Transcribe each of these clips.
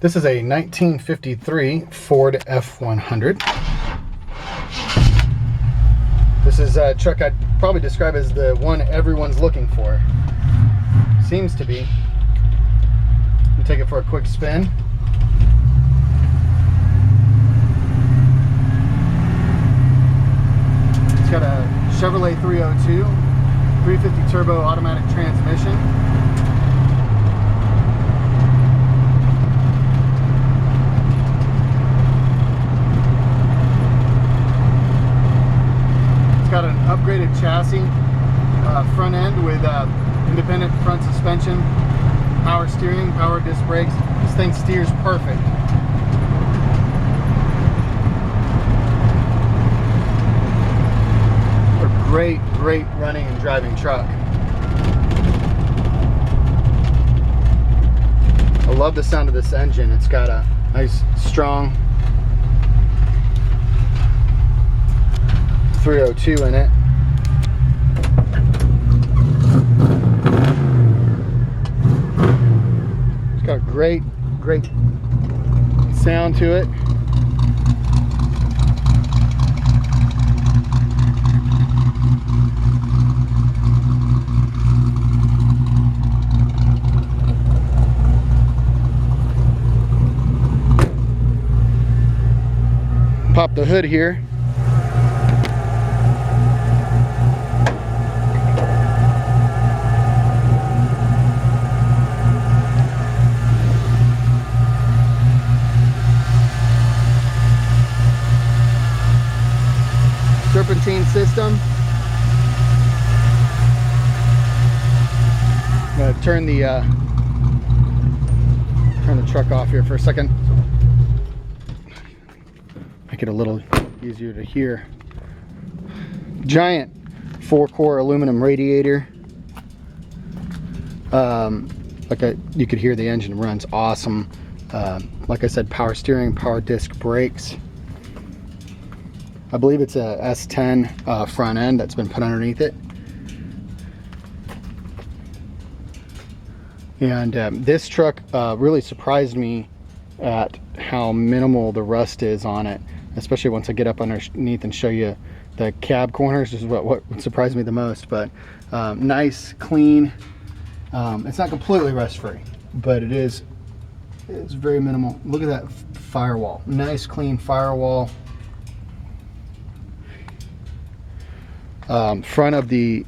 This is a 1953 Ford F-100. This is a truck I'd probably describe as the one everyone's looking for. Seems to be. We'll take it for a quick spin. It's got a Chevrolet 302, 350 turbo automatic transmission. It's got an upgraded chassis, front end with independent front suspension, power steering, power disc brakes. This thing steers perfect. A great running and driving truck. I love the sound of this engine. It's got a nice strong 302 in it. It's got a great sound to it. Pop the hood here. Serpentine system. I'm gonna turn the truck off here for a second. Make it a little easier to hear. Giant 4-core aluminum radiator. You could hear the engine runs awesome. Like I said, power steering, power disc brakes. I believe it's a S10 front end that's been put underneath it. And this truck really surprised me at how minimal the rust is on it, especially once I get up underneath and show you the cab corners. This is what surprised me the most. But nice, clean. It's not completely rust-free, but it's very minimal. Look at that firewall. Nice, clean firewall. Front of the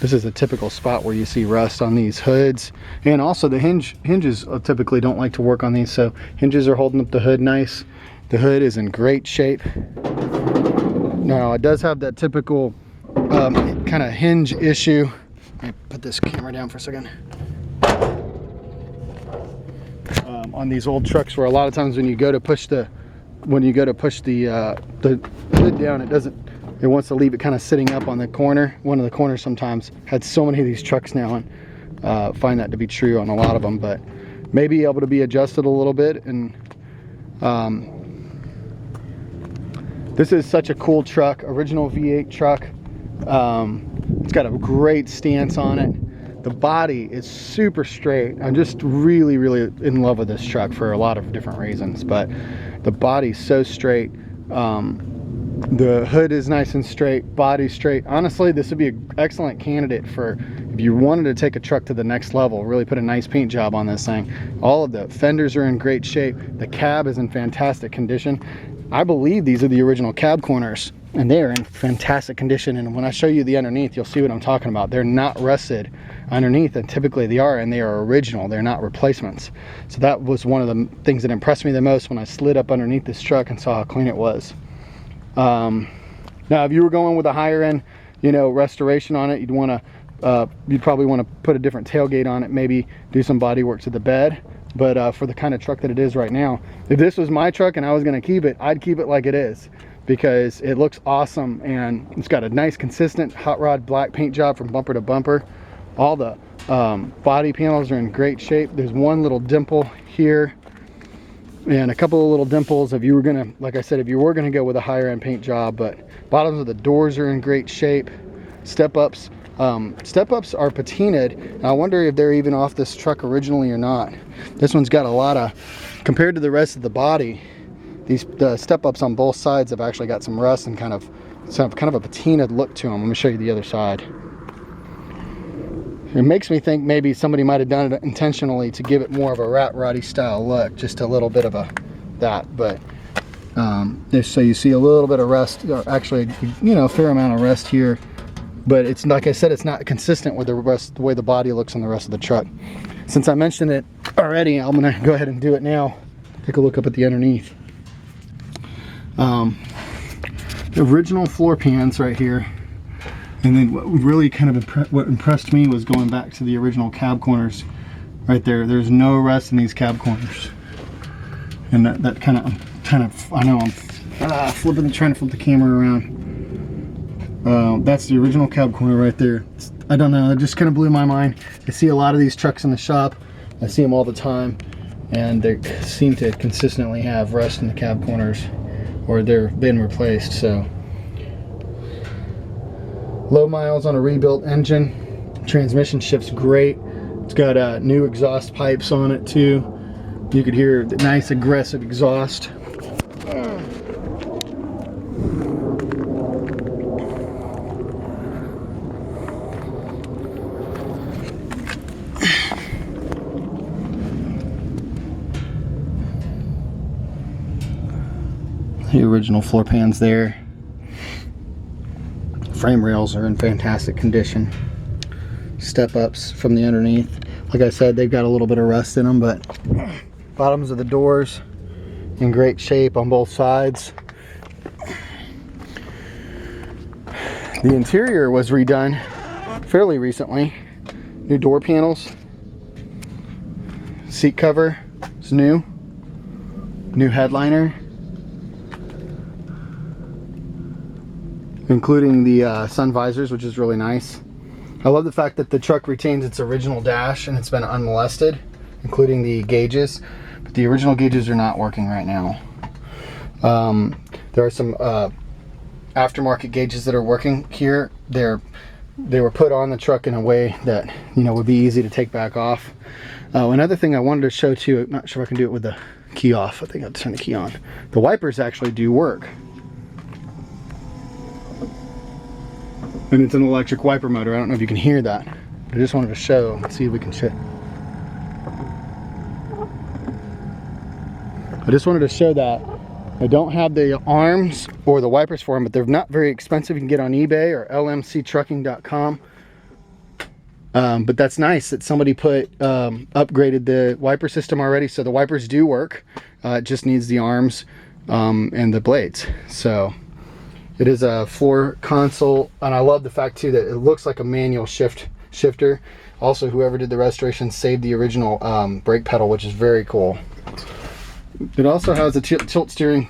this is a typical spot where you see rust on these hoods, and also the hinges typically don't like to work on these, so hinges are holding up the hood nice. The hood is in great shape. Now it does have that typical kind of hinge issue. Let me put this camera down for a second. On these old trucks, where a lot of times when you go to push the hood down, it wants to leave it kind of sitting up on the corner. One of the corners sometimes had so many of these trucks now, and find that to be true on a lot of them, but may be able to be adjusted a little bit. And this is such a cool truck, original V8 truck. It's got a great stance on it. The body is super straight. I'm just really in love with this truck for a lot of different reasons, but the body's so straight. The hood is nice and straight, body straight. Honestly, this would be an excellent candidate for if you wanted to take a truck to the next level, really put a nice paint job on this thing. All of the fenders are in great shape. The cab is in fantastic condition. I believe these are the original cab corners, and they are in fantastic condition. And when I show you the underneath, you'll see what I'm talking about. They're not rusted underneath, and typically they are, and they are original. They're not replacements. So that was one of the things that impressed me the most when I slid up underneath this truck and saw how clean it was. Now if you were going with a higher end, restoration on it, you'd probably want to put a different tailgate on it, maybe do some body work to the bed. But for the kind of truck that it is right now, if this was my truck and I was going to keep it, I'd keep it like it is, because it looks awesome, and it's got a nice consistent hot rod black paint job from bumper to bumper. All the body panels are in great shape. There's one little dimple here and a couple of little dimples if you were gonna, like I said, if you were gonna go with a higher end paint job. But bottoms of the doors are in great shape. Step ups Step-ups are patinaed, and I wonder if they're even off this truck originally or not. This one's got a lot of, compared to the rest of the body, the step-ups on both sides have actually got some rust and kind of a patinaed look to them. Let me show you the other side. It makes me think maybe somebody might have done it intentionally to give it more of a rat roddy style look, just a little bit of that. But so you see a little bit of rust, or actually, you know, a fair amount of rust here. But it's, like I said, it's not consistent with the way the body looks on the rest of the truck. Since I mentioned it already, I'm gonna go ahead and do it now. Take a look up at the underneath. The original floor pans right here. And then what really kind of what impressed me was going back to the original cab corners right there. There's no rust in these cab corners. And that kind of, I know I'm trying to flip the camera around. That's the original cab corner right there. I don't know, it just kind of blew my mind. I see a lot of these trucks in the shop. I see them all the time, and they seem to consistently have rust in the cab corners, or they're been replaced. So low miles on a rebuilt engine. Transmission shifts great. It's got new exhaust pipes on it too. You could hear the nice aggressive exhaust. The original floor pans there. Frame rails are in fantastic condition. Step ups from the underneath. Like I said, they've got a little bit of rust in them, but bottoms of the doors in great shape on both sides. The interior was redone fairly recently. New door panels. Seat cover is new. New headliner, including the sun visors, which is really nice. I love the fact that the truck retains its original dash and it's been unmolested, including the gauges, but the original gauges are not working right now. There are some aftermarket gauges that are working here. They were put on the truck in a way that, you know, would be easy to take back off. Another thing I wanted to show too, I'm not sure if I can do it with the key off. I think I'll turn the key on. The wipers actually do work. And it's an electric wiper motor. I don't know if you can hear that. I just wanted to show, let's see if we can show. I just wanted to show that. I don't have the arms or the wipers for them, but they're not very expensive. You can get on eBay or lmctrucking.com. But that's nice that somebody upgraded the wiper system already. So the wipers do work. It just needs the arms and the blades. So it is a floor console, and I love the fact too that it looks like a manual shifter. Also, whoever did the restoration saved the original brake pedal, which is very cool. It also has a tilt steering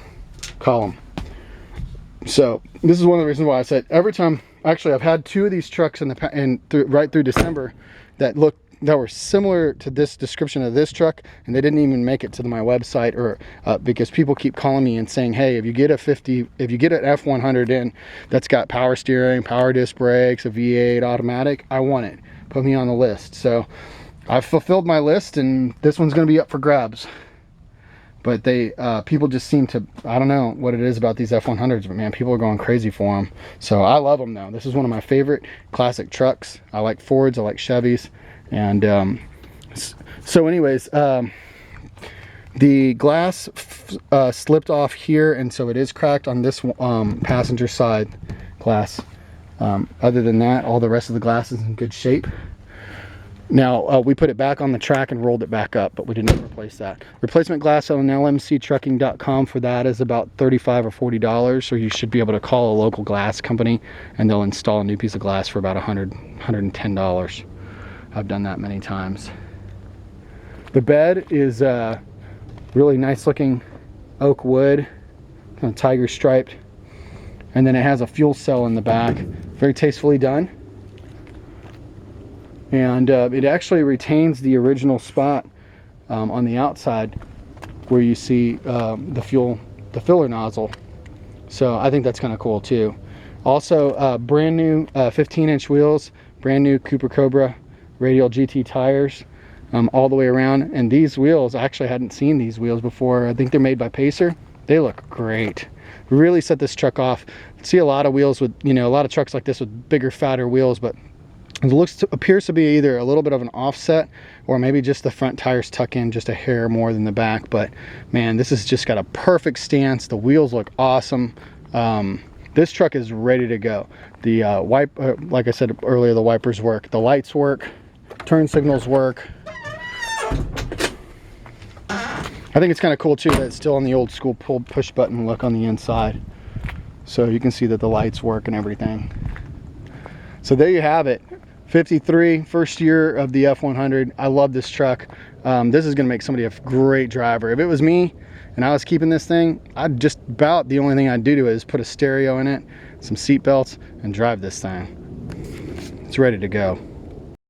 column. So this is one of the reasons why I said every time. Actually, I've had two of these trucks right through December that were similar to this description of this truck, and they didn't even make it to my website, or because people keep calling me and saying, hey, if you get an F-100 in that's got power steering, power disc brakes, a V8 automatic, I want it. Put me on the list. So I've fulfilled my list, and this one's going to be up for grabs. But people just seem to, I don't know what it is about these F-100s, but man, people are going crazy for them. So I love them though. This is one of my favorite classic trucks. I like Fords, I like Chevys. And so anyways, the glass slipped off here, and so it is cracked on this passenger side glass. Other than that, all the rest of the glass is in good shape. Now, we put it back on the track and rolled it back up, but we didn't replace that. Replacement glass on lmctrucking.com for that is about $35 or $40, so you should be able to call a local glass company and they'll install a new piece of glass for about $110. I've done that many times. The bed is really nice looking oak wood, kind of tiger striped, and then it has a fuel cell in the back. Very tastefully done. And it actually retains the original spot on the outside where you see the filler nozzle. So I think that's kind of cool too. Also, brand new 15-inch wheels, brand new Cooper Cobra radial GT tires all the way around. And these wheels, I actually hadn't seen these wheels before. I think they're made by Pacer. They look great. Really set this truck off. See a lot of wheels with, you know, a lot of trucks like this with bigger, fatter wheels, but it appears to be either a little bit of an offset or maybe just the front tires tuck in just a hair more than the back. But man, this has just got a perfect stance. The wheels look awesome. This truck is ready to go. The like I said earlier, the wipers work, the lights work, turn signals work. I think it's kind of cool too that it's still on the old school push button look on the inside. So you can see that the lights work and everything. So there you have it. 53, first year of the F-100. I love this truck. This is gonna make somebody a great driver. If it was me and I was keeping this thing, I'd just about, the only thing I'd do to it is put a stereo in it, some seat belts, and drive this thing. It's ready to go.